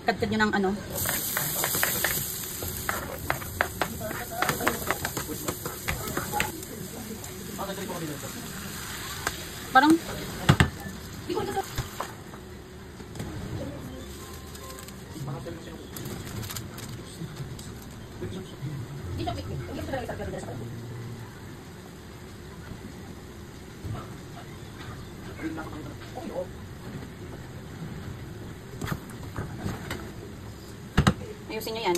Kadkad nyo ng ano. Parang ayusin nyo yan.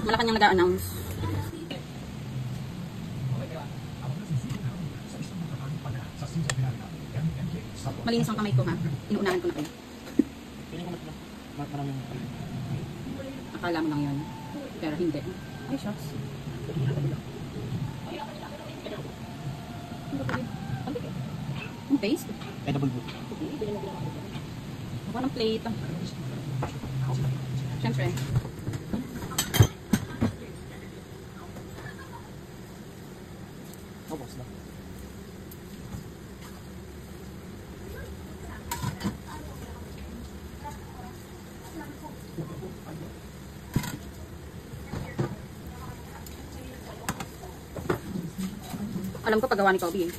Wala kanyang nag-a-announce. Malinis ang kamay ko ha. Inuunahan ko na kayo. Akala mo lang yun. Pero hindi. Ay, shucks. Ang paste? Edible boot. Ako ng plate. Siyempre. Tapos na. Alam ko paggawa ni Kobe eh.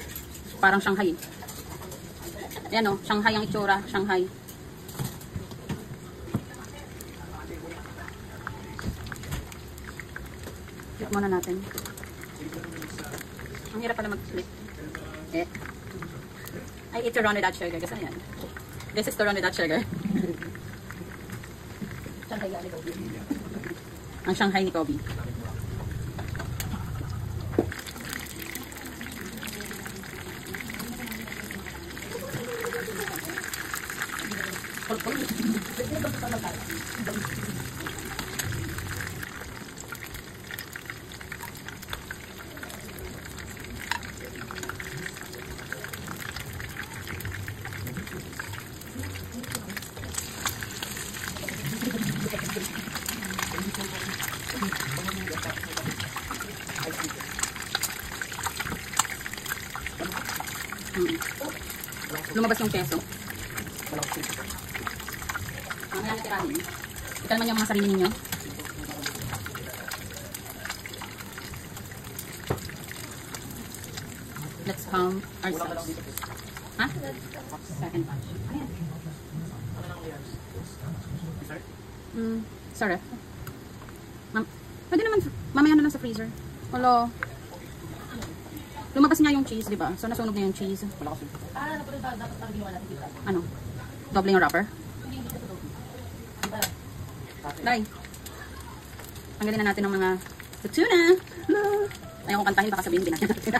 Parang Shanghai eh. Ayan o, Shanghai ang itsura. Shanghai. Flip muna natin. Ang hirap pala mag-flip. Eh. Ay, it's a run without sugar. Gusto na yan. This is the run without sugar. Ang Shanghai ni Kobe. Lumabas yung keso. Mamaya natirahin. Ito naman yung mga sarili ninyo. Let's count ourselves. Ha? Second batch. Ayan. Sorry. Pwede naman, mamaya na lang sa freezer. Hello. Lumabas nga yung cheese, di ba? So, nasunog na yung cheese. Ano? Doble yung wrapper? Day. Tanggalin na natin ng mga tuna. Ayaw ko kantahin, baka sabihin binatyan natin.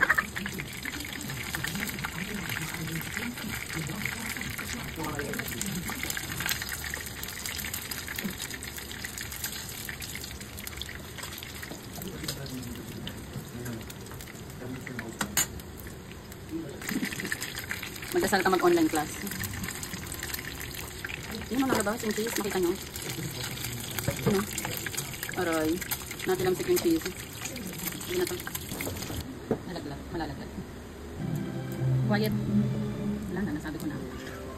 Magdasal ka mag-online class. Yun ang nalabas yung cheese. Makita nyo. Ano? Aray. Natilamsik yung cheese. Hindi na ito. Nalaglag. Malalaglag. Quiet. Wala na. Nasabi ko na.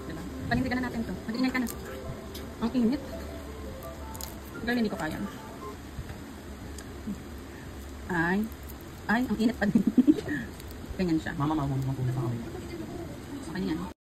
Diba? Panindigan na natin ito. Mag-ingay ka na. Ang init. Girl, hindi ko kaya. Ay. Ay, ang init pa din. Ganyan siya. Mama, mama, mama. Sa kanya yan.